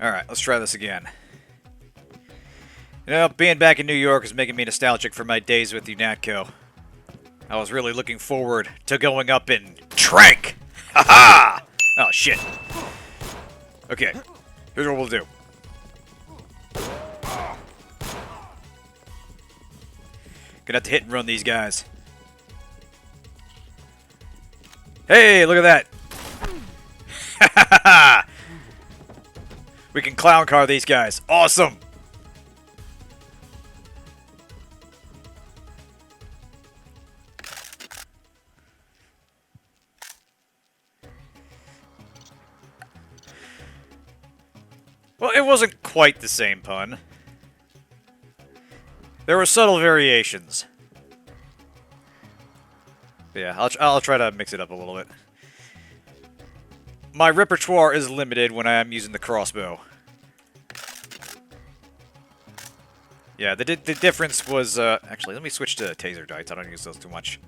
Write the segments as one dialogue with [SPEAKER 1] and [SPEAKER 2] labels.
[SPEAKER 1] Alright, let's try this again. You know, being back in New York is making me nostalgic for my days with UNATCO. I was really looking forward to going up in Trank! Haha! Oh, shit. Okay, here's what we'll do. Gonna have to hit and run these guys. Hey, look at that! We can clown car these guys. Awesome! Well, it wasn't quite the same pun. There were subtle variations. But yeah, I'll try to mix it up a little bit. My repertoire is limited when I am using the crossbow. Yeah, the difference was... actually, let me switch to taser darts. I don't use those too much.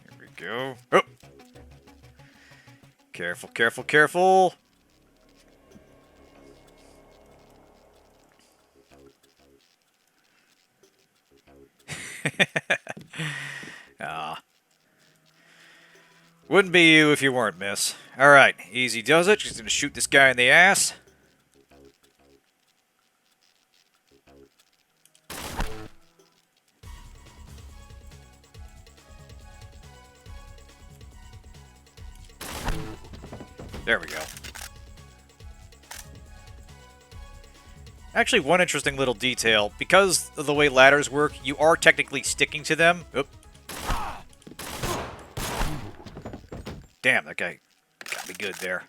[SPEAKER 1] Here we go. Oh! Careful, careful, careful! Ah. Wouldn't be you if you weren't, miss. Alright, easy does it. Just gonna shoot this guy in the ass. There we go. Actually, one interesting little detail. Because of the way ladders work, you are technically sticking to them. Oop. Damn, that guy got me good there.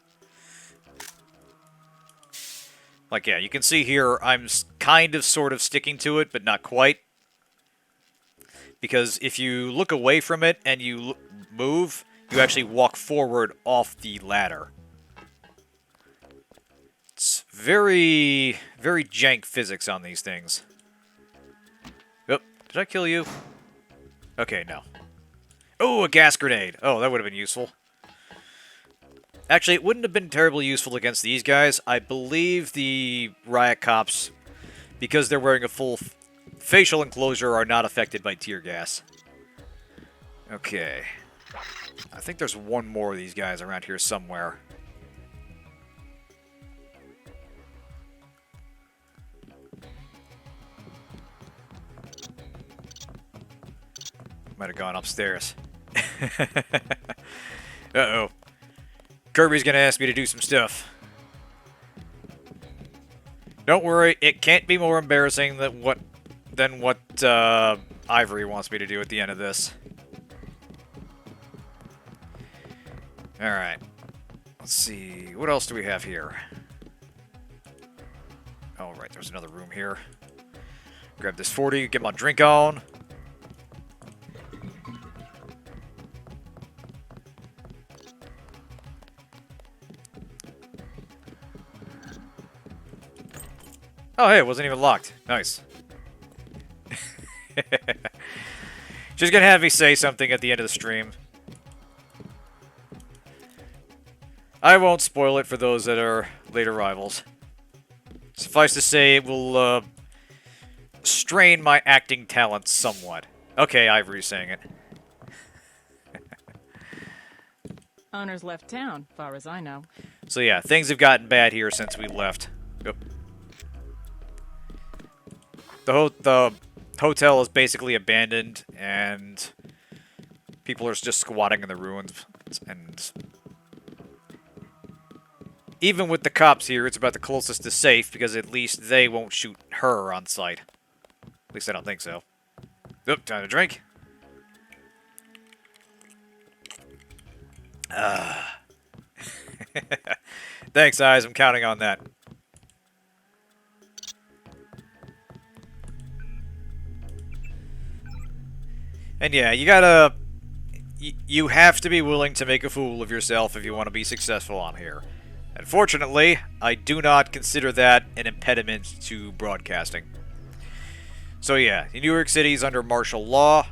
[SPEAKER 1] Like, yeah, you can see here, I'm kind of sort of sticking to it, but not quite. Because if you look away from it and you move, you actually walk forward off the ladder. It's very, very jank physics on these things. Oh, did I kill you? Okay, no. Oh, a gas grenade. Oh, that would have been useful. Actually, it wouldn't have been terribly useful against these guys. I believe the riot cops, because they're wearing a full facial enclosure, are not affected by tear gas. Okay. I think there's one more of these guys around here somewhere. Might have gone upstairs. Uh-oh. Kirby's gonna ask me to do some stuff. Don't worry, it can't be more embarrassing than what Ivory wants me to do at the end of this. Alright. Let's see. What else do we have here? Oh, right. There's another room here. Grab this 40, get my drink on. Oh, hey, it wasn't even locked. Nice. She's gonna have me say something at the end of the stream. I won't spoil it for those that are late arrivals. Suffice to say, it will strain my acting talents somewhat. Okay, Ivory's saying it.
[SPEAKER 2] Owner's left town, far as I know.
[SPEAKER 1] So yeah, things have gotten bad here since we left. Yep. The hotel is basically abandoned, and people are just squatting in the ruins, and even with the cops here, it's about the closest to safe, because at least they won't shoot her on sight. At least I don't think so. Oop, time to drink. Thanks, Eyes. I'm counting on that. And yeah, you gotta... You have to be willing to make a fool of yourself if you want to be successful on here. Unfortunately, I do not consider that an impediment to broadcasting. So yeah, New York City's under martial law.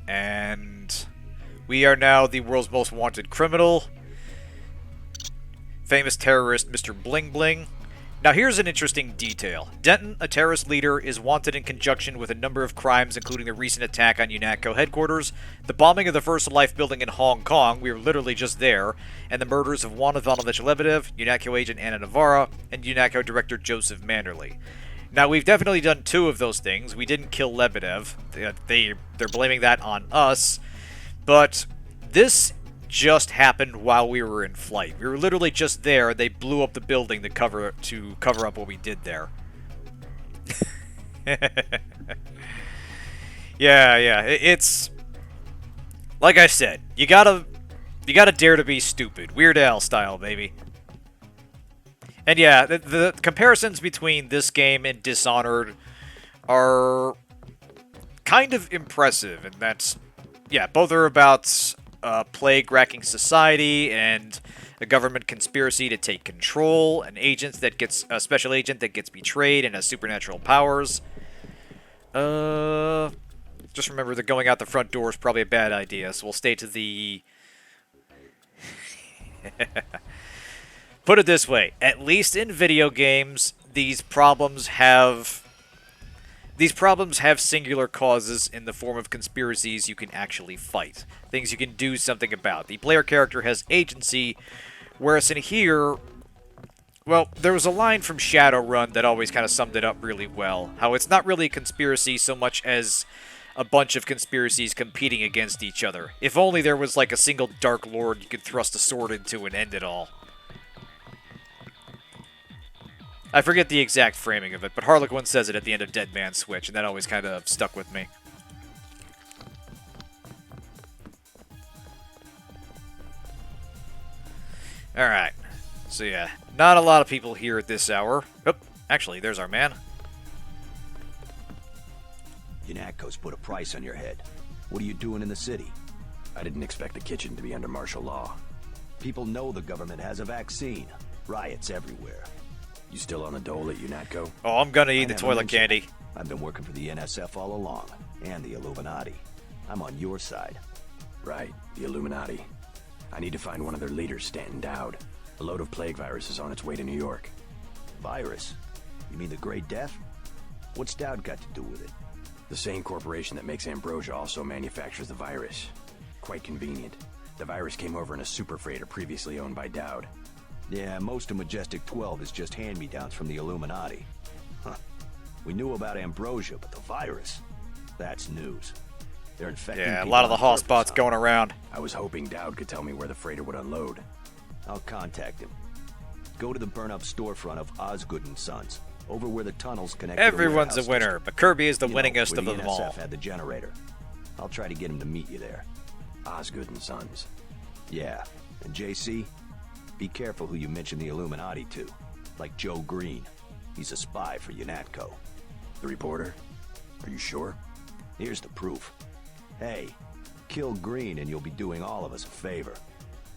[SPEAKER 1] And we are now the world's most wanted criminal. Famous terrorist Mr. Bling Bling. Now here's an interesting detail. Denton, a terrorist leader, is wanted in conjunction with a number of crimes, including the recent attack on UNATCO headquarters, the bombing of the First Life building in Hong Kong, we were literally just there, and the murders of Juan Ivanovich Lebedev, UNATCO agent Anna Navarra, and UNATCO director Joseph Manderley. Now, we've definitely done 2 of those things. We didn't kill Lebedev. They're blaming that on us. But this just happened while we were in flight. We were literally just there, and they blew up the building to cover up what we did there. Yeah. It's like I said, you gotta dare to be stupid, Weird Al style, baby. And yeah, the comparisons between this game and Dishonored are kind of impressive, and that's, yeah, both are about plague-racking society and a government conspiracy to take control, a special agent that gets betrayed and has supernatural powers. Just remember that going out the front door is probably a bad idea, so we'll stay to the... Put it this way, at least in video games, these problems have singular causes in the form of conspiracies you can actually fight. Things you can do something about. The player character has agency, whereas in here, well, there was a line from Shadowrun that always kind of summed it up really well. How it's not really a conspiracy so much as a bunch of conspiracies competing against each other. If only there was like a single Dark Lord you could thrust a sword into and end it all. I forget the exact framing of it, but Harlequin says it at the end of Dead Man's Switch, and that always kind of stuck with me. Alright. So yeah, not a lot of people here at this hour. Oh, actually, there's our man.
[SPEAKER 3] UNATCO's put a price on your head. What are you doing in the city? I didn't expect the kitchen to be under martial law. People know the government has a vaccine. Riots everywhere. You still on the dole at UNATCO?
[SPEAKER 1] Oh, I'm gonna eat the toilet candy.
[SPEAKER 3] I've been working for the NSF all along, and the Illuminati. I'm on your side. Right, the Illuminati. I need to find one of their leaders, Stanton Dowd. A load of plague virus is on its way to New York. Virus? You mean the Great Death? What's Dowd got to do with it? The same corporation that makes ambrosia also manufactures the virus. Quite convenient. The virus came over in a superfreighter previously owned by Dowd. Yeah, most of Majestic 12 is just hand-me-downs from the Illuminati. Huh. We knew about ambrosia, but the virus? That's news. They're infecting
[SPEAKER 1] a
[SPEAKER 3] people
[SPEAKER 1] lot of the
[SPEAKER 3] on purpose,
[SPEAKER 1] hotspots going around.
[SPEAKER 3] I was hoping Dowd could tell me where the freighter would unload. I'll contact him. Go to the burn-up storefront of Osgood & Sons, over where the tunnels connect.
[SPEAKER 1] Everyone's a winner, but Kirby is the winningest of
[SPEAKER 3] the
[SPEAKER 1] them all.
[SPEAKER 3] NSF had the generator. I'll try to get him to meet you there. Osgood & Sons. Yeah, and JC? Be careful who you mention the Illuminati to. Like Joe Green. He's a spy for UNATCO. The reporter? Are you sure? Here's the proof. Hey, kill Green and you'll be doing all of us a favor.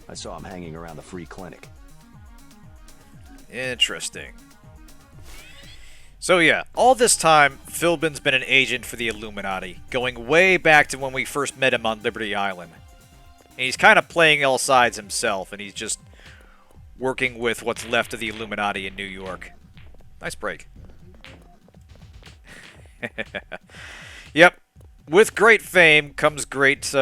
[SPEAKER 3] I saw him hanging around the free clinic.
[SPEAKER 1] Interesting. So yeah, all this time, Philbin's been an agent for the Illuminati, going way back to when we first met him on Liberty Island. And he's kind of playing all sides himself, and he's just working with what's left of the Illuminati in New York. Nice break. Yep. With great fame comes great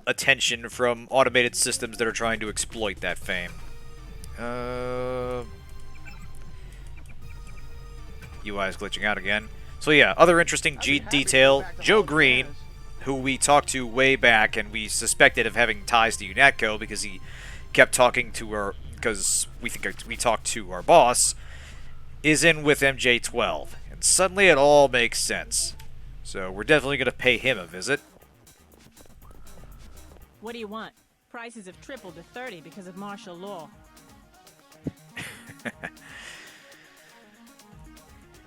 [SPEAKER 1] attention from automated systems that are trying to exploit that fame. UI is glitching out again. So yeah, other interesting detail. Joe Green, who we talked to way back and we suspected of having ties to UNATCO because he kept talking to our... because we talked to our boss, is in with MJ12. And suddenly it all makes sense. So we're definitely going to pay him a visit.
[SPEAKER 2] What do you want? Prices have tripled to 30 because of martial law.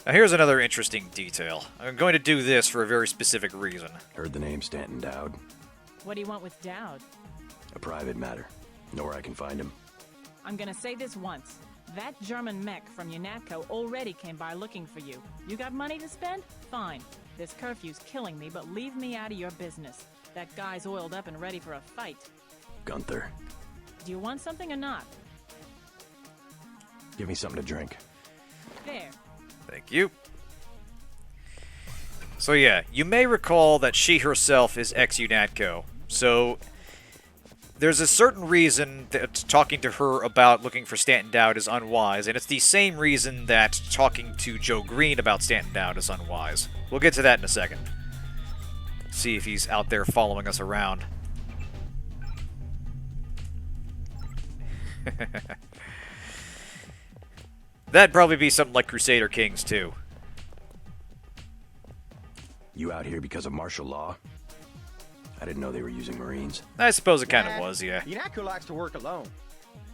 [SPEAKER 1] Now here's another interesting detail. I'm going to do this for a very specific reason.
[SPEAKER 3] Heard the name Stanton Dowd.
[SPEAKER 2] What do you want with Dowd?
[SPEAKER 3] A private matter. Know where I can find him?
[SPEAKER 2] I'm gonna say this once. That German mech from UNATCO already came by looking for you. You got money to spend? Fine. This curfew's killing me, but leave me out of your business. That guy's oiled up and ready for a fight.
[SPEAKER 3] Gunther,
[SPEAKER 2] Do you want something or not?
[SPEAKER 3] give me something to drink.
[SPEAKER 2] There.
[SPEAKER 1] Thank you. So yeah, you may recall that she herself is ex-UNATCO. So there's a certain reason that talking to her about looking for Stanton Dowd is unwise, and it's the same reason that talking to Joe Green about Stanton Dowd is unwise. We'll get to that in a second. See if he's out there following us around. That'd probably be something like Crusader Kings, too.
[SPEAKER 3] You out here because of martial law? I didn't know they were using Marines.
[SPEAKER 1] I suppose it kind of was, yeah.
[SPEAKER 4] UNATCO likes to work alone.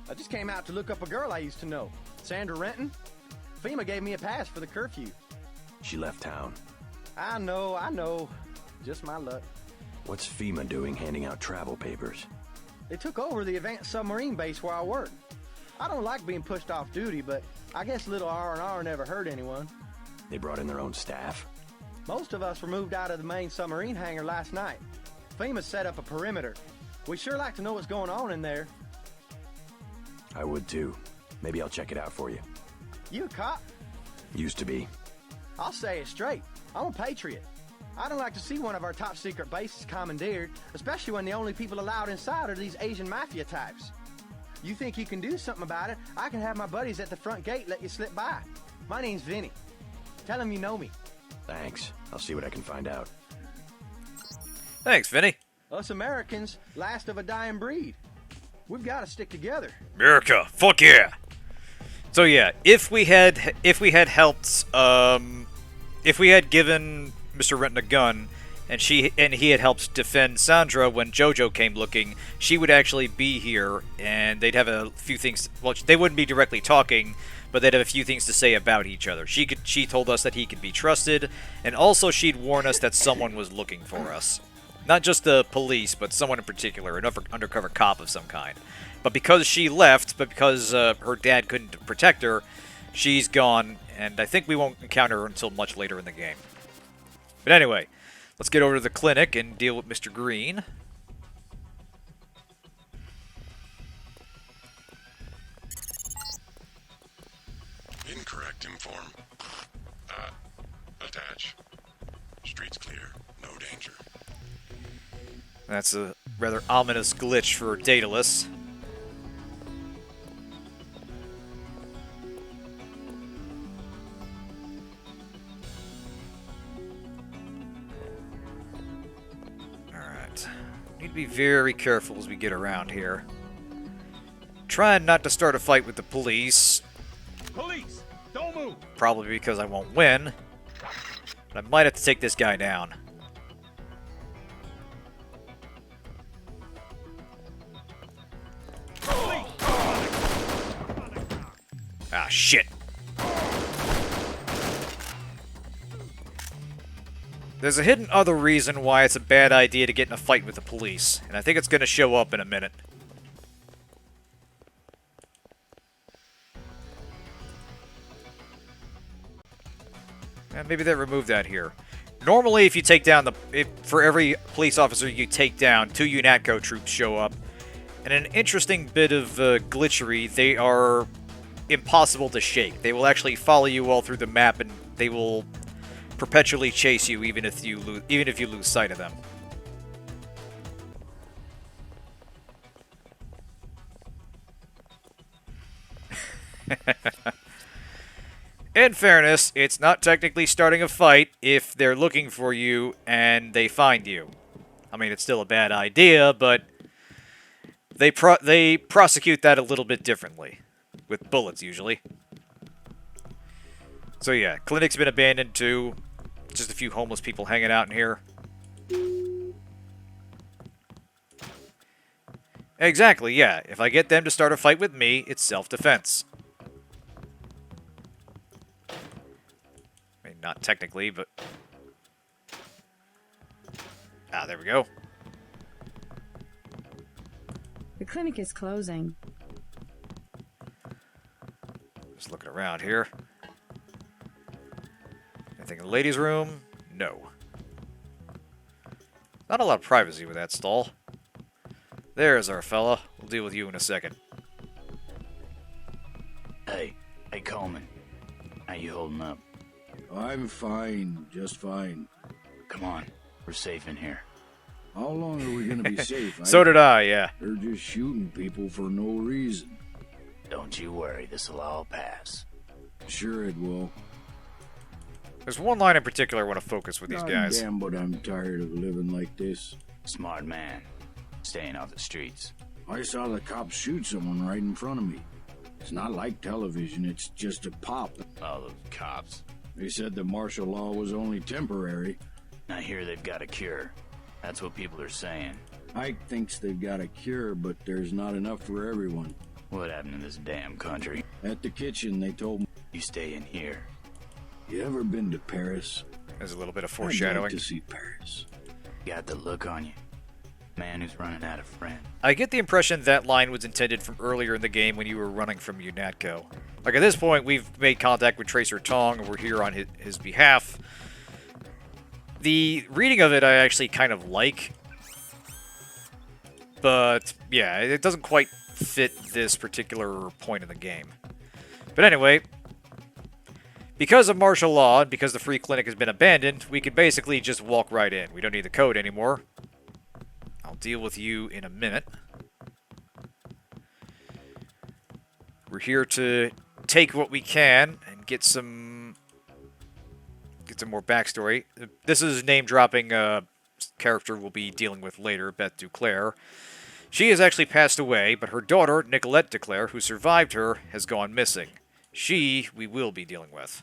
[SPEAKER 4] I just came out to look up a girl I used to know, Sandra Renton. FEMA gave me a pass for the curfew.
[SPEAKER 3] She left town.
[SPEAKER 4] I know. Just my luck.
[SPEAKER 3] What's FEMA doing handing out travel papers?
[SPEAKER 4] They took over the advanced submarine base where I work. I don't like being pushed off duty, but I guess little R&R never hurt anyone.
[SPEAKER 3] They brought in their own staff.
[SPEAKER 4] Most of us were moved out of the main submarine hangar last night. FEMA set up a perimeter. We sure like to know what's going on in there.
[SPEAKER 3] I would too. Maybe I'll check it out for you.
[SPEAKER 4] You a cop?
[SPEAKER 3] Used to be.
[SPEAKER 4] I'll say it straight. I'm a patriot. I don't like to see one of our top secret bases commandeered, especially when the only people allowed inside are these Asian mafia types. You think you can do something about it, I can have my buddies at the front gate let you slip by. My name's Vinny. Tell them you know me.
[SPEAKER 3] Thanks. I'll see what I can find out.
[SPEAKER 1] Thanks, Vinny.
[SPEAKER 4] Us Americans, last of a dying breed. We've got to stick together.
[SPEAKER 1] America, fuck yeah. So yeah, if we had helped, if we had given Mr. Renton a gun, and he had helped defend Sandra when JoJo came looking, she would actually be here, and they'd have a few things. Well, they wouldn't be directly talking, but they'd have a few things to say about each other. She told us that he could be trusted, and also she'd warn us that someone was looking for us. Not just the police, but someone in particular, an undercover cop of some kind. But because she left, because her dad couldn't protect her, she's gone, and I think we won't encounter her until much later in the game. But anyway, let's get over to the clinic and deal with Mr. Green.
[SPEAKER 5] Incorrect inform. Attach. Streets clear. No danger.
[SPEAKER 1] That's a rather ominous glitch for Daedalus. Alright. Need to be very careful as we get around here. Trying not to start a fight with the police.
[SPEAKER 6] Police, don't move!
[SPEAKER 1] Probably because I won't win. But I might have to take this guy down. Ah, shit. There's a hidden other reason why it's a bad idea to get in a fight with the police, and I think it's going to show up in a minute. And maybe they removed that here. Normally, if you take down for every police officer you take down, 2 UNATCO troops show up. And an interesting bit of glitchery, they are impossible to shake. They will actually follow you all through the map, and they will perpetually chase you even if you lose sight of them. In fairness, it's not technically starting a fight if they're looking for you and they find you. I mean, it's still a bad idea, but they prosecute that a little bit differently. With bullets, usually. So yeah, clinic's been abandoned too. Just a few homeless people hanging out in here. Exactly, yeah. If I get them to start a fight with me, it's self-defense. I mean, not technically, but... Ah, there we go.
[SPEAKER 7] The clinic is closing.
[SPEAKER 1] around here. Anything in the ladies' room? No. Not a lot of privacy with that stall. There's our fella. We'll deal with you in a second.
[SPEAKER 7] Hey Coleman. How you holding up?
[SPEAKER 8] I'm fine, just fine.
[SPEAKER 7] Come on, we're safe in here.
[SPEAKER 8] How long are we gonna be safe?
[SPEAKER 1] So did I, yeah.
[SPEAKER 8] They're just shooting people for no reason.
[SPEAKER 7] Don't you worry, this'll all pass.
[SPEAKER 8] Sure it will.
[SPEAKER 1] There's one line in particular I want to focus with these guys.
[SPEAKER 8] Damn, but I'm tired of living like this.
[SPEAKER 7] Smart man. Staying off the streets.
[SPEAKER 8] I saw the cops shoot someone right in front of me. It's not like television, it's just a pop.
[SPEAKER 7] All those cops.
[SPEAKER 8] They said the martial law was only temporary.
[SPEAKER 7] I hear they've got a cure. That's what people are saying.
[SPEAKER 8] Ike thinks they've got a cure, but there's not enough for everyone.
[SPEAKER 7] What happened in this damn country?
[SPEAKER 8] At the kitchen, they told me,
[SPEAKER 7] You stay in here.
[SPEAKER 8] you ever been to Paris?
[SPEAKER 1] There's a little bit of
[SPEAKER 8] I'd
[SPEAKER 1] foreshadowing.
[SPEAKER 8] like to see Paris.
[SPEAKER 7] Got the look on you. Man who's running out of friends.
[SPEAKER 1] I get the impression that line was intended from earlier in the game when you were running from UNATCO. Like, at this point, we've made contact with Tracer Tong, and we're here on his behalf. The reading of it I actually kind of like. But, yeah, it doesn't quite fit this particular point in the game. But anyway, because of martial law, and because the free clinic has been abandoned, we can basically just walk right in. We don't need the code anymore. I'll deal with you in a minute. We're here to take what we can and get some more backstory. This is name-dropping character we'll be dealing with later, Beth Duclair. She has actually passed away, but her daughter, Nicolette Duclair, who survived her, has gone missing. She, we will be dealing with.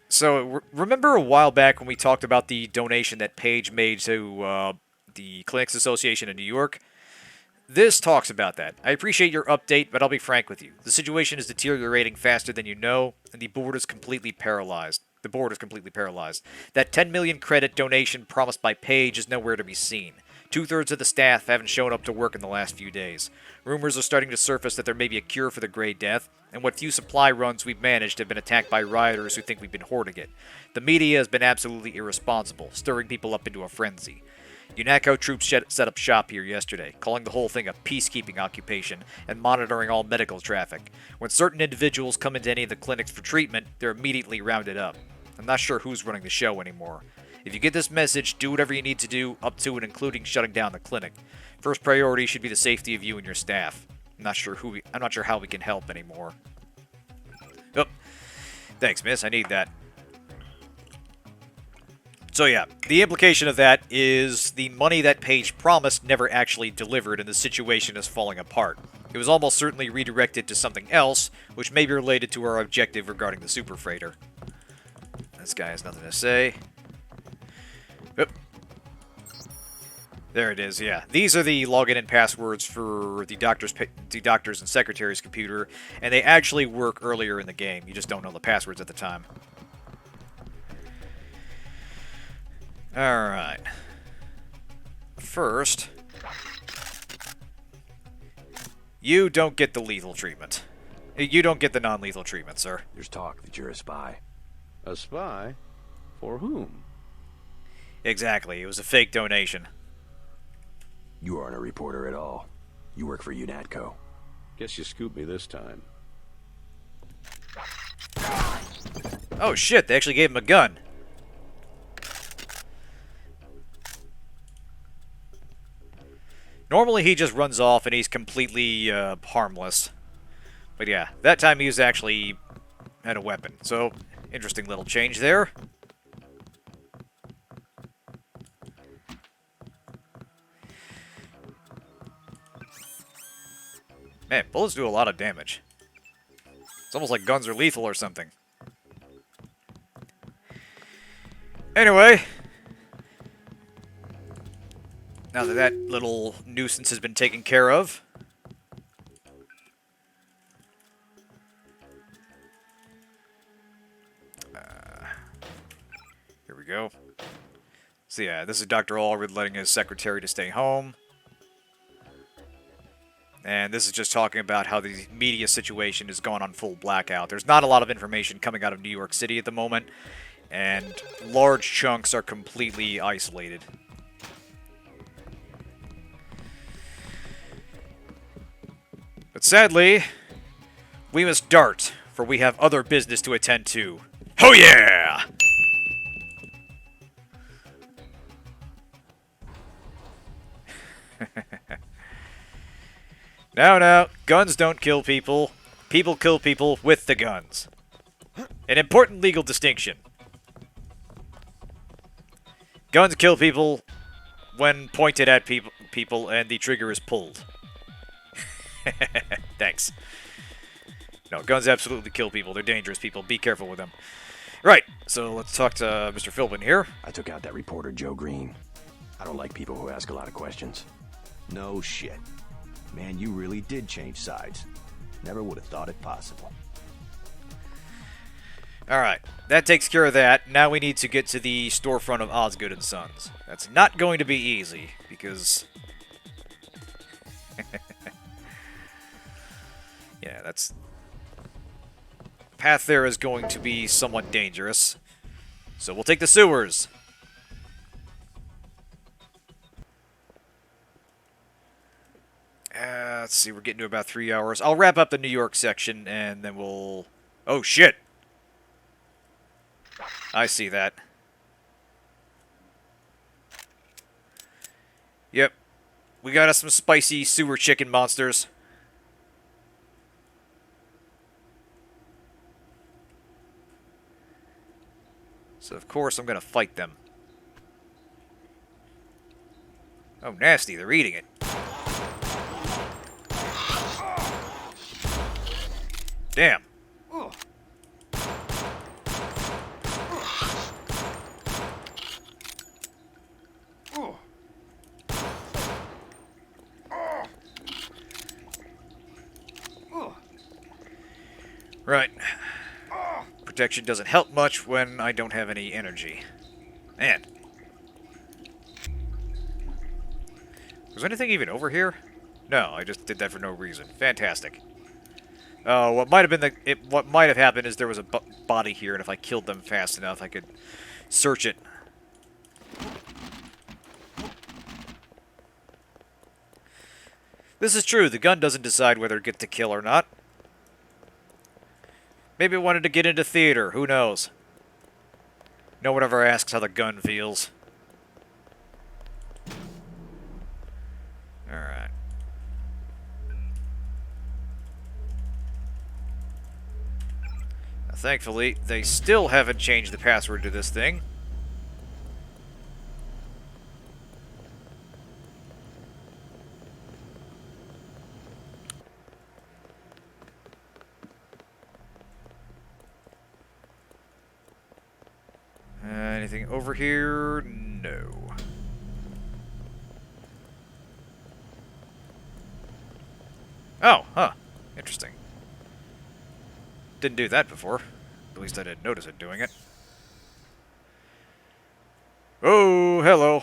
[SPEAKER 1] So, remember a while back when we talked about the donation that Paige made to the Clinics Association in New York? This talks about that. I appreciate your update, but I'll be frank with you. The situation is deteriorating faster than you know, and the board is completely paralyzed. The board is completely paralyzed. That 10 million credit donation promised by Paige is nowhere to be seen. 2/3 of the staff haven't shown up to work in the last few days. Rumors are starting to surface that there may be a cure for the Grey Death, and what few supply runs we've managed have been attacked by rioters who think we've been hoarding it. The media has been absolutely irresponsible, stirring people up into a frenzy. UNATCO troops set up shop here yesterday, calling the whole thing a peacekeeping occupation and monitoring all medical traffic. When certain individuals come into any of the clinics for treatment, they're immediately rounded up. I'm not sure who's running the show anymore. If you get this message, do whatever you need to do, up to and including shutting down the clinic. First priority should be the safety of you and your staff. I'm not sure how we can help anymore. Oh, thanks, miss. I need that. So yeah, the implication of that is the money that Paige promised never actually delivered, and the situation is falling apart. It was almost certainly redirected to something else, which may be related to our objective regarding the superfreighter. This guy has nothing to say. Oop. There it is, yeah. These are the login and passwords for the doctor's and secretary's computer, and they actually work earlier in the game. You just don't know the passwords at the time. Alright. First, you don't get the lethal treatment. You don't get the non-lethal treatment, sir.
[SPEAKER 3] There's talk that you're a spy.
[SPEAKER 6] A spy? For whom?
[SPEAKER 1] Exactly. It was a fake donation.
[SPEAKER 3] You aren't a reporter at all. You work for UNATCO.
[SPEAKER 6] Guess you scooped me this time.
[SPEAKER 1] Oh shit, they actually gave him a gun. Normally he just runs off and he's completely harmless. But yeah, that time he was actually had a weapon. So, interesting little change there. Man, bullets do a lot of damage. It's almost like guns are lethal or something. Anyway, now that that little nuisance has been taken care of, here we go. So yeah, this is Dr. Allred letting his secretary to stay home. And this is just talking about how the media situation has gone on full blackout. There's not a lot of information coming out of New York City at the moment, and large chunks are completely isolated. But sadly, we must dart, for we have other business to attend to. Oh yeah! No, guns don't kill people. People kill people with the guns. An important legal distinction. Guns kill people when pointed at people and the trigger is pulled. Thanks. No, guns absolutely kill people. They're dangerous people. Be careful with them. Right, so let's talk to Mr. Philbin here.
[SPEAKER 3] I took out that reporter, Joe Green. I don't like people who ask a lot of questions. No shit. Man, you really did change sides. Never would have thought it possible.
[SPEAKER 1] Alright, that takes care of that. Now we need to get to the storefront of Osgood and Sons. That's not going to be easy, because... yeah, that's... path there is going to be somewhat dangerous. So we'll take the sewers. Let's see, we're getting to about 3 hours. I'll wrap up the New York section, and then we'll... oh, shit! I see that. Yep. We got us some spicy sewer chicken monsters. So, of course, I'm going to fight them. Oh, nasty. They're eating it. Damn. Right. Protection doesn't help much when I don't have any energy. Man. Was anything even over here? No, I just did that for no reason. Fantastic. What might have been what might have happened is there was a body here, and if I killed them fast enough, I could search it. This is true. The gun doesn't decide whether it gets to kill or not. Maybe it wanted to get into theater. Who knows? No one ever asks how the gun feels. Alright. Thankfully, they still haven't changed the password to this thing. Anything over here? No. Oh, huh. Interesting. Didn't do that before. At least I didn't notice it doing it. Oh, hello.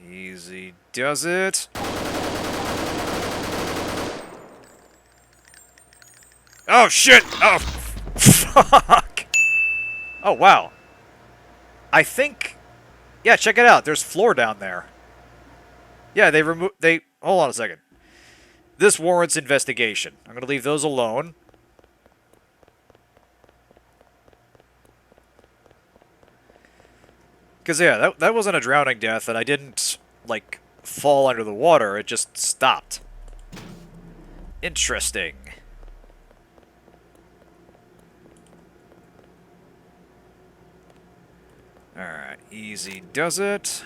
[SPEAKER 1] Easy does it. Oh, shit! Oh, fuck! Oh, wow. I think... yeah, check it out. There's floor down there. Yeah, they hold on a second. This warrants investigation. I'm going to leave those alone. Because, yeah, that wasn't a drowning death, and I didn't, like, fall under the water. It just stopped. Interesting. Alright, easy does it.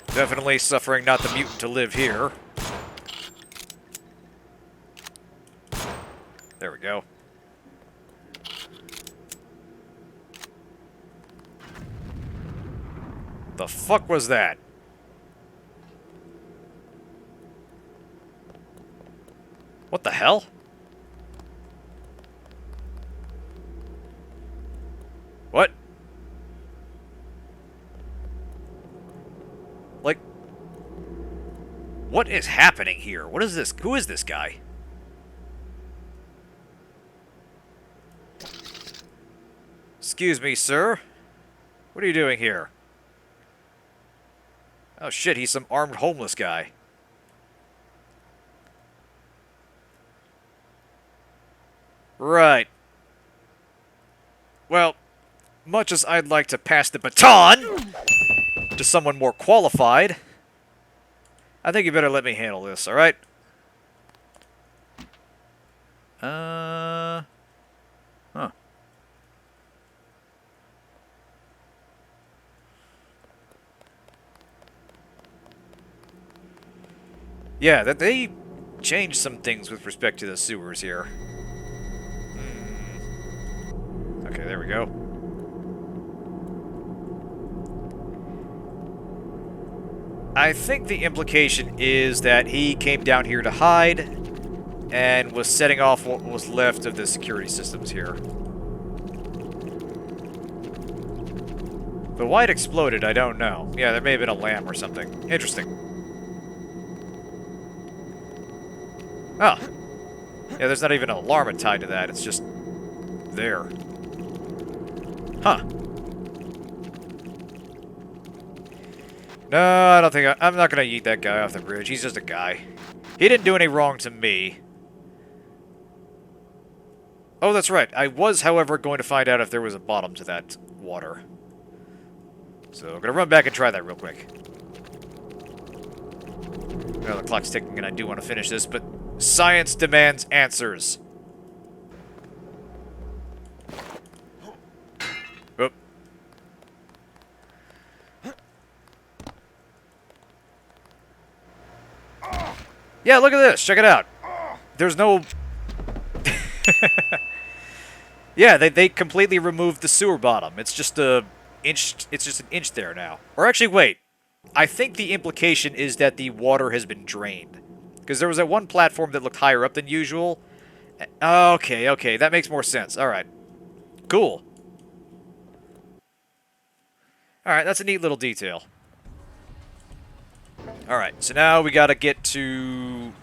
[SPEAKER 1] Definitely suffering not the mutant to live here. There we go. The fuck was that? What the hell? Like, what is happening here? What is this? Who is this guy? Excuse me, sir. What are you doing here? Oh shit, he's some armed homeless guy. Right. Well, much as I'd like to pass the baton to someone more qualified, I think you better let me handle this, alright? Huh. Yeah, that they changed some things with respect to the sewers here. Okay, there we go. I think the implication is that he came down here to hide and was setting off what was left of the security systems here. But why it exploded, I don't know. Yeah, there may have been a lamp or something. Interesting. Oh. Yeah, there's not even an alarm tied to that. It's just there. Huh. No, I don't think I'm not gonna yeet that guy off the bridge. He's just a guy. He didn't do any wrong to me. Oh, that's right. I was, however, going to find out if there was a bottom to that water. So I'm gonna run back and try that real quick. Well, the clock's ticking and I do want to finish this, but science demands answers. Oop. Yeah, look at this. Check it out. There's no... Yeah, they completely removed the sewer bottom. It's just an inch there now. Or actually, wait. I think the implication is that the water has been drained. Because there was that one platform that looked higher up than usual. Okay, that makes more sense. Alright. Cool. Alright, that's a neat little detail. Alright, so now we gotta get to...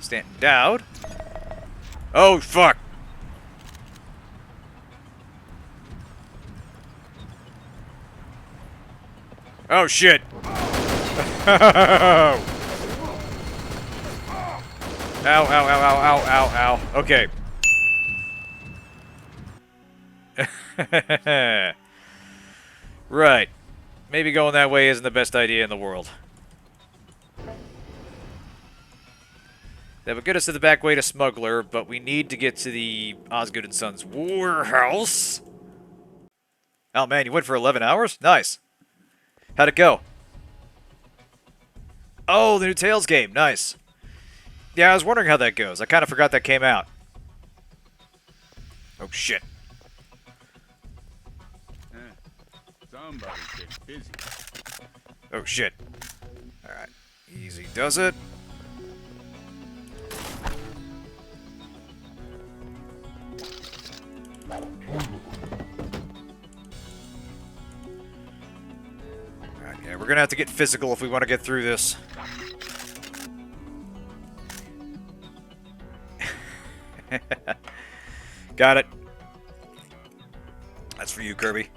[SPEAKER 1] Stanton Dowd. Oh, fuck! Oh, shit! Ow, ow, ow, ow, ow, ow, ow. Okay. Right. Maybe going that way isn't the best idea in the world. That would get us to the back way to Smuggler, but we need to get to the Osgood & Sons warehouse. Oh man, you went for 11 hours? Nice. How'd it go? Oh, the new Tales game. Nice. Yeah, I was wondering how that goes. I kind of forgot that came out. Oh, shit.
[SPEAKER 8] Somebody's getting busy.
[SPEAKER 1] Oh, shit. Alright. Easy does it. Alright, yeah, we're gonna have to get physical if we want to get through this. Got it. That's for you, Kirby.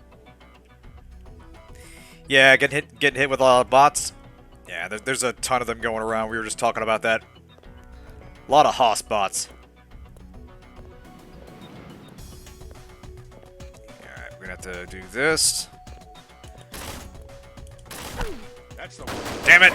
[SPEAKER 1] Yeah, getting hit with a lot of bots. Yeah, there's a ton of them going around. We were just talking about that. A lot of Haas bots. Alright, we're gonna have to do this.
[SPEAKER 8] That's the one.
[SPEAKER 1] Damn it!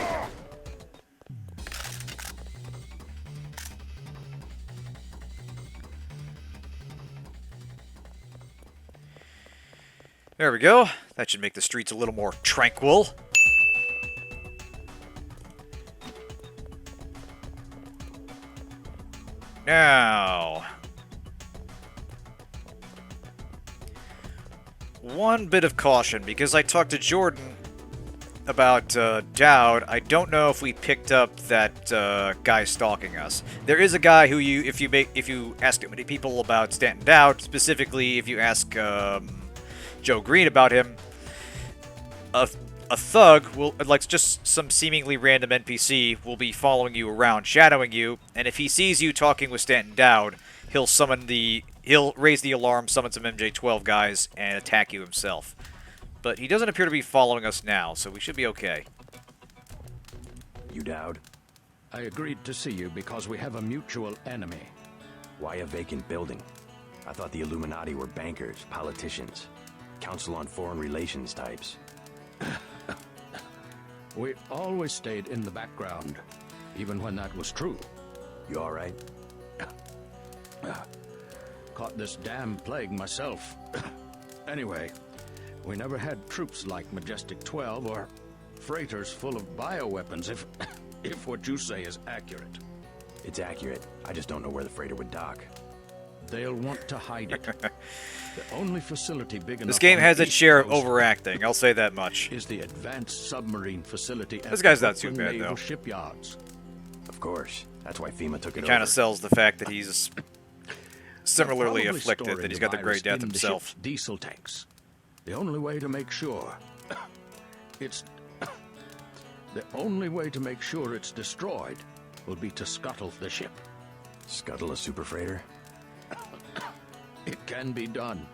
[SPEAKER 1] There we go. That should make the streets a little more tranquil. Now, one bit of caution, because I talked to Jordan about Dowd. I don't know if we picked up that guy stalking us. There is a guy who if you ask too many people about Stanton Dowd, specifically if you ask Joe Green about him, a thug will, like just some seemingly random NPC, will be following you around, shadowing you, and if he sees you talking with Stanton Dowd, he'll raise the alarm, summon some MJ-12 guys, and attack you himself. But he doesn't appear to be following us now, so we should be okay.
[SPEAKER 3] You Dowd?
[SPEAKER 9] I agreed to see you because we have a mutual enemy.
[SPEAKER 3] Why a vacant building? I thought the Illuminati were bankers, politicians, Council on Foreign Relations types.
[SPEAKER 9] We always stayed in the background, even when that was true.
[SPEAKER 3] You alright?
[SPEAKER 9] Caught this damn plague myself. Anyway, we never had troops like Majestic 12 or freighters full of bioweapons, if what you say is accurate.
[SPEAKER 3] It's accurate. I just don't know where the freighter would dock.
[SPEAKER 9] They'll want to hide it. The only facility big enough.
[SPEAKER 1] This game
[SPEAKER 9] on
[SPEAKER 1] has
[SPEAKER 9] the
[SPEAKER 1] its
[SPEAKER 9] East
[SPEAKER 1] share of
[SPEAKER 9] Coast
[SPEAKER 1] overacting, I'll say that much.
[SPEAKER 9] is the advanced submarine facility at
[SPEAKER 1] This guy's
[SPEAKER 9] the
[SPEAKER 1] not too
[SPEAKER 9] Brooklyn
[SPEAKER 1] bad,
[SPEAKER 9] Naval
[SPEAKER 1] though.
[SPEAKER 9] Shipyards.
[SPEAKER 3] Of course. That's why FEMA took it
[SPEAKER 1] He kind
[SPEAKER 3] over.
[SPEAKER 1] of sells the fact that he's similarly
[SPEAKER 9] They're probably
[SPEAKER 1] afflicted,
[SPEAKER 9] storing
[SPEAKER 1] that he's
[SPEAKER 9] the
[SPEAKER 1] got the Great
[SPEAKER 9] virus
[SPEAKER 1] Death
[SPEAKER 9] in the
[SPEAKER 1] himself.
[SPEAKER 9] ship's diesel tanks. The only way to make sure it's destroyed will be to scuttle the ship.
[SPEAKER 3] Scuttle a superfreighter?
[SPEAKER 9] It can be done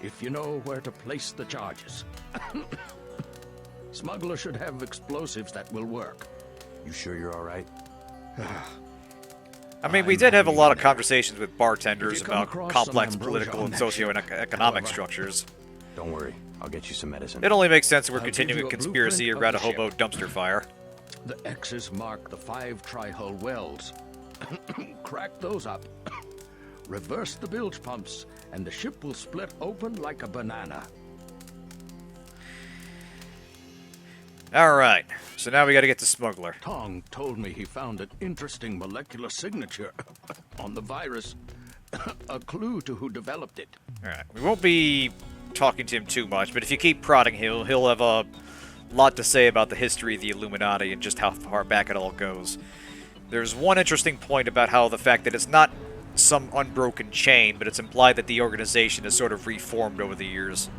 [SPEAKER 9] if you know where to place the charges. Smuggler should have explosives that will work.
[SPEAKER 3] You sure you're alright?
[SPEAKER 1] I mean, we did have a lot of conversations with
[SPEAKER 9] If
[SPEAKER 1] bartenders
[SPEAKER 9] you come
[SPEAKER 1] about
[SPEAKER 9] across
[SPEAKER 1] complex
[SPEAKER 9] some
[SPEAKER 1] political and
[SPEAKER 9] ambrosia on that
[SPEAKER 1] socioeconomic
[SPEAKER 9] however,
[SPEAKER 1] structures.
[SPEAKER 3] Don't worry. I'll get you some medicine.
[SPEAKER 1] It only makes sense that we're
[SPEAKER 9] I'll give
[SPEAKER 1] continuing
[SPEAKER 9] you
[SPEAKER 1] a
[SPEAKER 9] a
[SPEAKER 1] conspiracy
[SPEAKER 9] blueprint
[SPEAKER 1] around a
[SPEAKER 9] of the
[SPEAKER 1] hobo dumpster fire.
[SPEAKER 9] The X's mark the 5 tri-hull wells. Crack those up. Reverse the bilge pumps, and the ship will split open like a banana.
[SPEAKER 1] Alright, so now we gotta get the smuggler.
[SPEAKER 9] Tong told me he found an interesting molecular signature on the virus. A clue to who developed it.
[SPEAKER 1] Alright, we won't be talking to him too much, but if you keep prodding him, he'll have a lot to say about the history of the Illuminati and just how far back it all goes. There's one interesting point about how the fact that it's not some unbroken chain, but it's implied that the organization has sort of reformed over the years.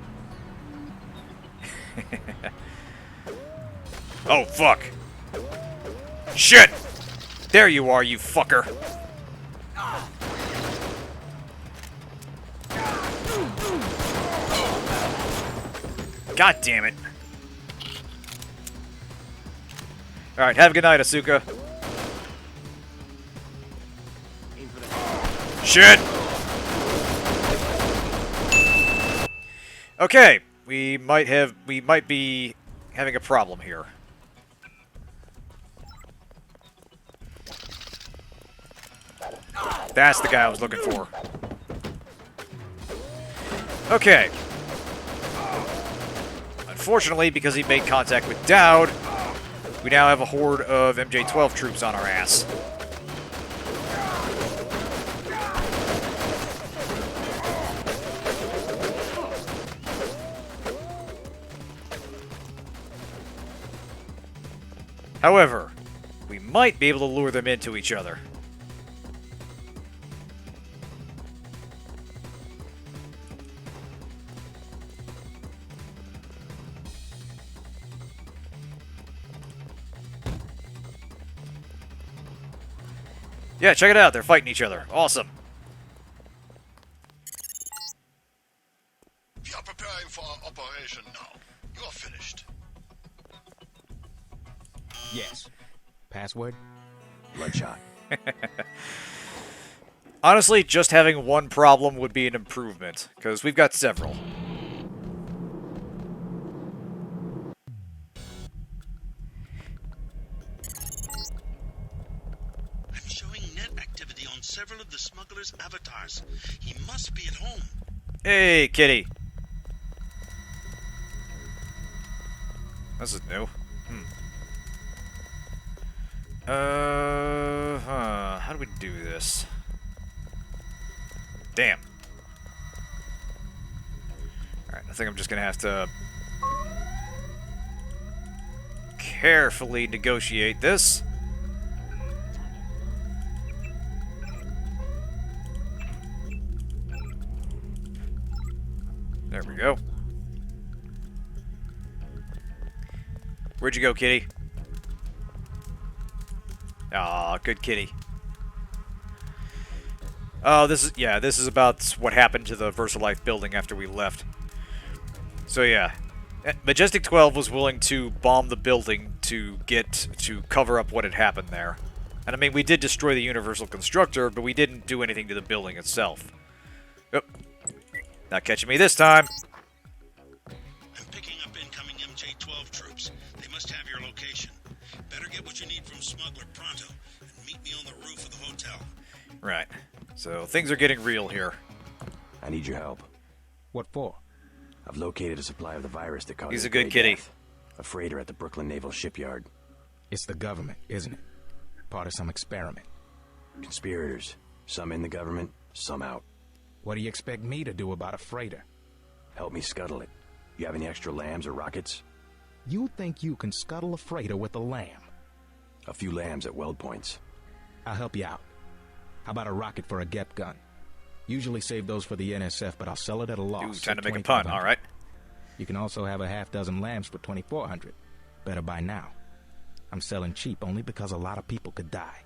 [SPEAKER 1] Oh, fuck. Shit! There you are, you fucker! God damn it. Alright, have a good night, Asuka. Shit! Okay, we might be having a problem here. That's the guy I was looking for. Okay. Unfortunately, because he made contact with Dowd, we now have a horde of MJ-12 troops on our ass. However, we might be able to lure them into each other. Yeah, check it out. They're fighting each other. Awesome.
[SPEAKER 5] We are preparing for our operation now. You are finished.
[SPEAKER 10] Yes. Password?
[SPEAKER 3] Bloodshot.
[SPEAKER 1] Honestly, just having one problem would be an improvement, because we've got several.
[SPEAKER 11] I'm showing net activity on several of the smuggler's avatars. He must be at home.
[SPEAKER 1] Hey, kitty. This is new. How do we do this? Damn. Alright, I think I'm just gonna have to carefully negotiate this. There we go. Where'd you go, kitty? Aw, good kitty. Oh, this is about what happened to the VersaLife building after we left. So yeah, Majestic 12 was willing to bomb the building to cover up what had happened there. And I mean, we did destroy the Universal Constructor, but we didn't do anything to the building itself. Oh, not catching me this time.
[SPEAKER 11] I'm picking up incoming MJ-12 troops. They must have your location. Better get what you need from Smuggler pronto, and meet me on the roof of the hotel.
[SPEAKER 1] Right. So things are getting real here.
[SPEAKER 3] I need your help.
[SPEAKER 10] What for?
[SPEAKER 3] I've located a supply of the virus that caused
[SPEAKER 1] He's a
[SPEAKER 3] the
[SPEAKER 1] good kitty.
[SPEAKER 3] death. A freighter at the Brooklyn Naval Shipyard.
[SPEAKER 10] It's the government, isn't it? Part of some experiment.
[SPEAKER 3] Conspirators. Some in the government, some out.
[SPEAKER 10] What do you expect me to do about a freighter?
[SPEAKER 3] Help me scuttle it. You have any extra lambs or rockets?
[SPEAKER 10] You think you can scuttle a freighter with a lamb?
[SPEAKER 3] A few lambs at weld points.
[SPEAKER 10] I'll help you out. How about a rocket for a GEP gun? Usually save those for the NSF, but I'll sell it at a loss.
[SPEAKER 1] Ooh, trying to make a pun, alright.
[SPEAKER 10] You can also have a half dozen lambs for $2,400. Better buy now. I'm selling cheap only because a lot of people could die.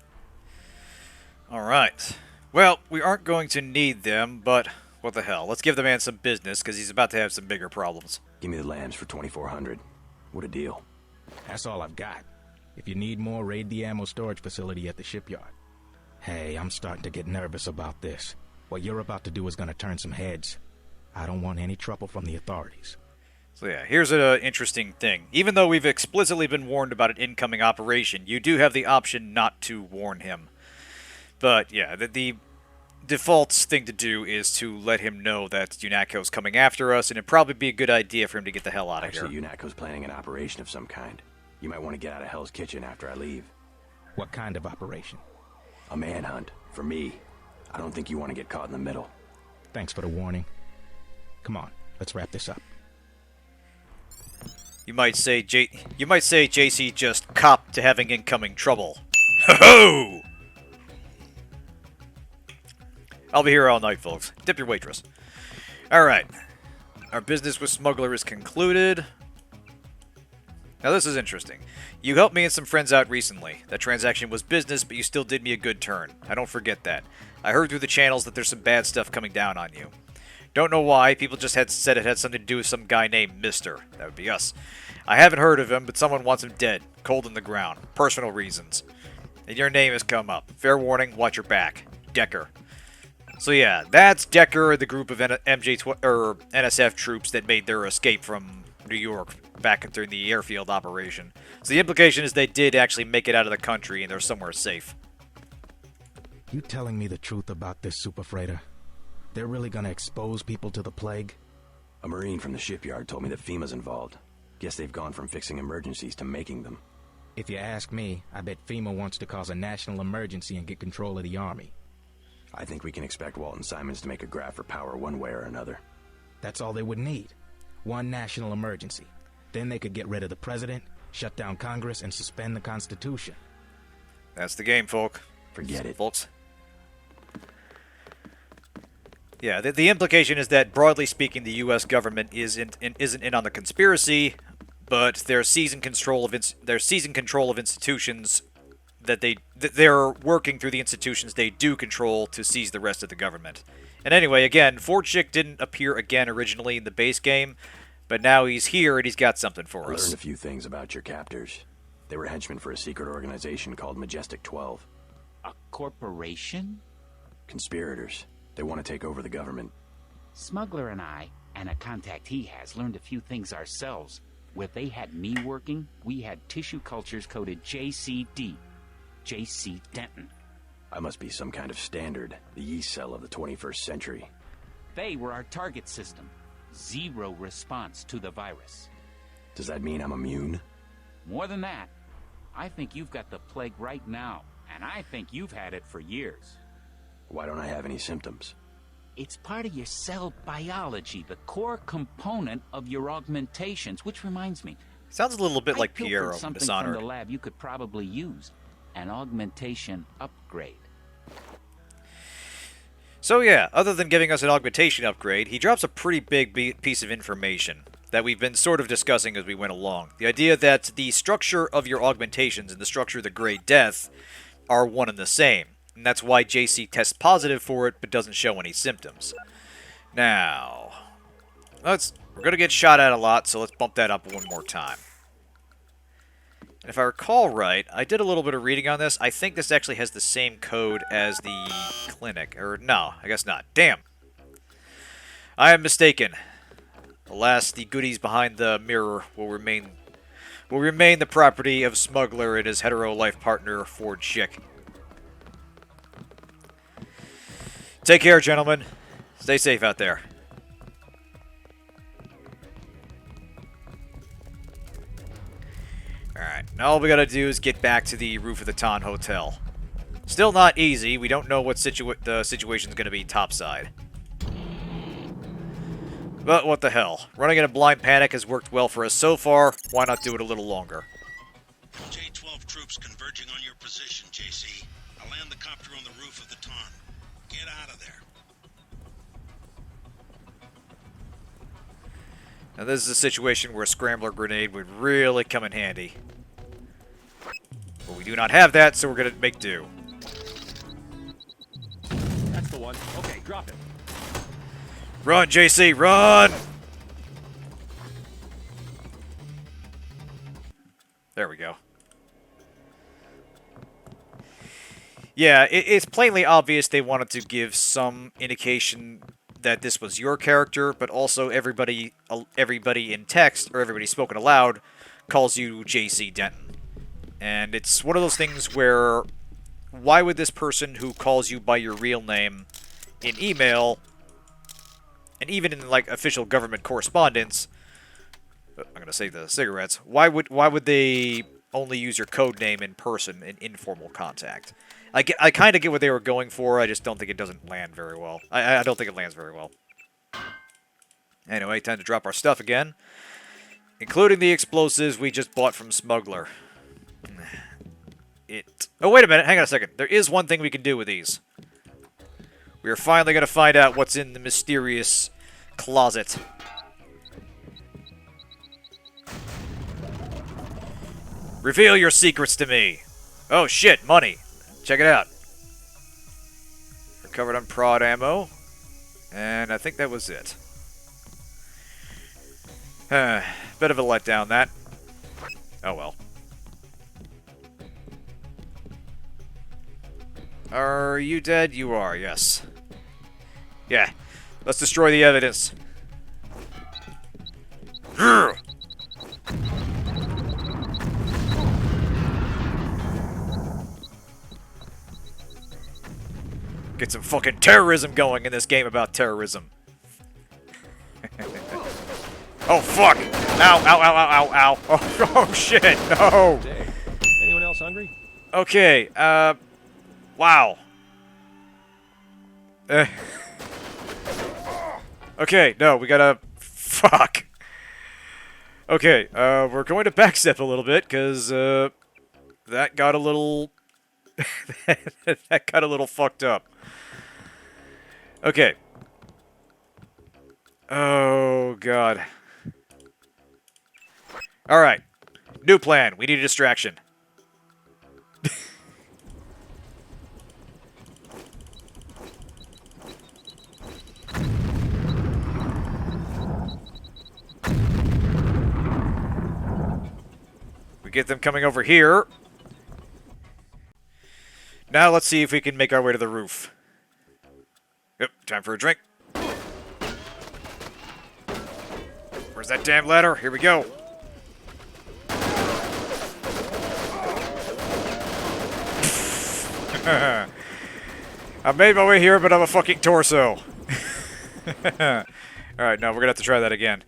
[SPEAKER 1] Alright. Well, we aren't going to need them, but what the hell. Let's give the man some business, because he's about to have some bigger problems.
[SPEAKER 3] Give me the lambs for $2,400. What a deal.
[SPEAKER 10] That's all I've got. If you need more, raid the ammo storage facility at the shipyard. Hey, I'm starting to get nervous about this. What you're about to do is going to turn some heads. I don't want any trouble from the authorities.
[SPEAKER 1] So yeah, here's an interesting thing. Even though we've explicitly been warned about an incoming operation, you do have the option not to warn him. But yeah, the default thing to do is to let him know that UNATCO's coming after us, and it'd probably be a good idea for him to get the hell out of here.
[SPEAKER 3] Actually, UNATCO's planning an operation of some kind. You might want to get out of Hell's Kitchen after I leave.
[SPEAKER 10] What kind of operation?
[SPEAKER 3] A manhunt. For me. I don't think you want to get caught in the middle.
[SPEAKER 10] Thanks for the warning. Come on, let's wrap this up.
[SPEAKER 1] You might say JC just copped to having incoming trouble. Ho-ho! I'll be here all night, folks. Tip your waitress. Alright. Our business with Smuggler is concluded. Now this is interesting. You helped me and some friends out recently. That transaction was business, but you still did me a good turn. I don't forget that. I heard through the channels that there's some bad stuff coming down on you. Don't know why, people just said it had something to do with some guy named Mister. That would be us. I haven't heard of him, but someone wants him dead, cold in the ground. Personal reasons. And your name has come up. Fair warning, watch your back. Decker. So yeah, that's Decker, the group of NSF troops that made their escape from New York back during the airfield operation. So the implication is they did actually make it out of the country and they're somewhere safe.
[SPEAKER 10] You telling me the truth about this superfreighter? They're really gonna expose people to the plague?
[SPEAKER 3] A Marine from the shipyard told me that FEMA's involved. Guess they've gone from fixing emergencies to making them.
[SPEAKER 10] If you ask me, I bet FEMA wants to cause a national emergency and get control of the army.
[SPEAKER 3] I think we can expect Walton Simons to make a grab for power one way or another.
[SPEAKER 10] That's all they would need. One national emergency. Then they could get rid of the president, shut down Congress, and suspend the Constitution.
[SPEAKER 1] That's the game, folk.
[SPEAKER 3] Forget it.
[SPEAKER 1] Folks. Yeah, the implication is that, broadly speaking, the U.S. government isn't in on the conspiracy, but they're seizing control of institutions that they're working through the institutions they do control to seize the rest of the government. And anyway, again, Fort Chick didn't appear again originally in the base game, but now he's here and he's got something for us.
[SPEAKER 3] I learned a few things about your captors. They were henchmen for a secret organization called Majestic 12.
[SPEAKER 12] A corporation?
[SPEAKER 3] Conspirators. They want to take over the government.
[SPEAKER 12] Smuggler and I, and a contact he has, learned a few things ourselves. Where they had me working, we had tissue cultures coded JCD. JC Denton.
[SPEAKER 3] I must be some kind of standard, the yeast cell of the 21st century.
[SPEAKER 12] They were our target system. Zero response to the virus.
[SPEAKER 3] Does that mean I'm immune?
[SPEAKER 12] More than that, I think you've got the plague right now, and I think you've had it for years.
[SPEAKER 3] Why don't I have any symptoms?
[SPEAKER 12] It's part of your cell biology, the core component of your augmentations, which reminds me.
[SPEAKER 1] Sounds a little bit like Piero
[SPEAKER 12] from
[SPEAKER 1] Dishonored.
[SPEAKER 12] From the lab you could probably use. An augmentation upgrade.
[SPEAKER 1] So yeah, other than giving us an augmentation upgrade, he drops a pretty big piece of information. that we've been sort of discussing as we went along. The idea that the structure of your augmentations and the structure of the Great Death are one and the same. And that's why JC tests positive for it but doesn't show any symptoms. Now, we're going to get shot at a lot, so let's bump that up one more time. And if I recall right, I did a little bit of reading on this. I think this actually has the same code as the clinic. Or no, I guess not. Damn. I am mistaken. Alas, the goodies behind the mirror will remain the property of Smuggler and his hetero life partner, Ford Schick. Take care, gentlemen. Stay safe out there. Alright, now all we gotta do is get back to the roof of the Ton Hotel. Still not easy. We don't know what the situation's gonna be topside. But what the hell. Running in a blind panic has worked well for us so far. Why not do it a little longer?
[SPEAKER 11] J-12 troops converging on your position, JC. I'll land the copter on the roof of the Ton. Get out of there.
[SPEAKER 1] Now this is a situation where a scrambler grenade would really come in handy. But we do not have that, so we're gonna make do.
[SPEAKER 13] That's the one. Okay, drop it.
[SPEAKER 1] Run, JC, run! There we go. Yeah, it's plainly obvious they wanted to give some indication that this was your character, but also everybody in text, or everybody spoken aloud, calls you JC Denton. And it's one of those things where, why would this person who calls you by your real name in email, and even in, like, official government correspondence, I'm gonna save the cigarettes, why would they only use your code name in person in informal contact? I kind of get what they were going for, I just don't think it doesn't land very well. I don't think it lands very well. Anyway, time to drop our stuff again. Including the explosives we just bought from Smuggler. Oh, wait a minute, hang on a second. There is one thing we can do with these. We are finally going to find out what's in the mysterious closet. Reveal your secrets to me. Oh shit, money. Check it out. Recovered on prod ammo. And I think that was it. Bit of a letdown, that. Oh well. Are you dead? You are, yes. Yeah. Let's destroy the evidence. Get some fucking terrorism going in this game about terrorism. Oh, fuck! Ow, ow, ow, ow, ow, ow. Oh, shit, no!
[SPEAKER 13] Anyone else hungry?
[SPEAKER 1] Okay, wow. Okay, no, we gotta... Fuck. Okay, we're going to backstep a little bit, because, that got a little... that got a little fucked up. Okay. Oh, God. Alright. New plan. We need a distraction. We get them coming over here. Now let's see if we can make our way to the roof. Yep, time for a drink. Where's that damn ladder? Here we go. I made my way here, but I'm a fucking torso. Alright, now we're gonna have to try that again.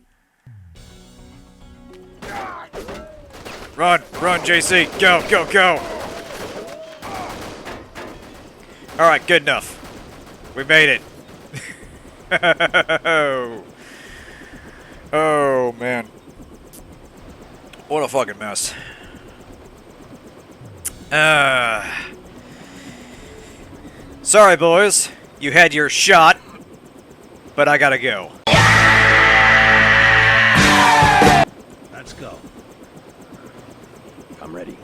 [SPEAKER 1] Run! Run, JC! Go! Go! Go! Alright, good enough. We made it. Oh, man. What a fucking mess. Sorry, boys. You had your shot, but I gotta go.
[SPEAKER 3] I'm ready.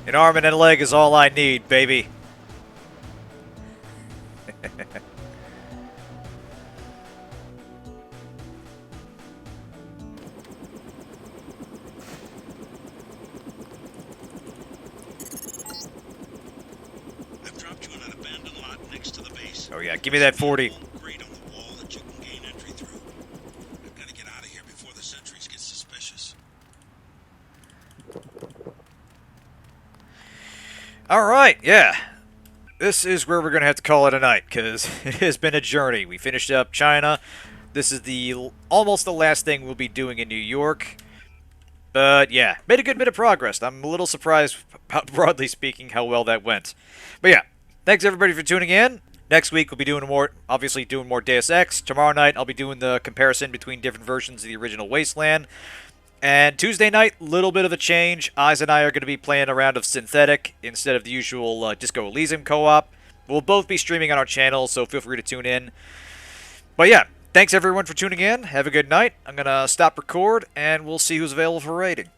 [SPEAKER 1] An arm and a leg is all I need, baby.
[SPEAKER 11] I've dropped you in an abandoned lot next to the base.
[SPEAKER 1] Oh yeah, give me that 40.
[SPEAKER 11] Grate on the wall that you can gain entry through. I've got to get out of here before the sentries get suspicious.
[SPEAKER 1] Alright, yeah. This is where we're going to have to call it a night, because it has been a journey. We finished up China. This is the almost the last thing we'll be doing in New York. But yeah, made a good bit of progress. I'm a little surprised, broadly speaking, how well that went. But yeah, thanks everybody for tuning in. Next week we'll be doing more, obviously doing more Deus Ex. Tomorrow night I'll be doing the comparison between different versions of the original Wasteland. And Tuesday night, little bit of a change. Eyes and I are going to be playing a round of Synthetic instead of the usual Disco Elysium co-op. We'll both be streaming on our channel, so feel free to tune in. But yeah, thanks everyone for tuning in. Have a good night. I'm going to stop record, and we'll see who's available for raiding.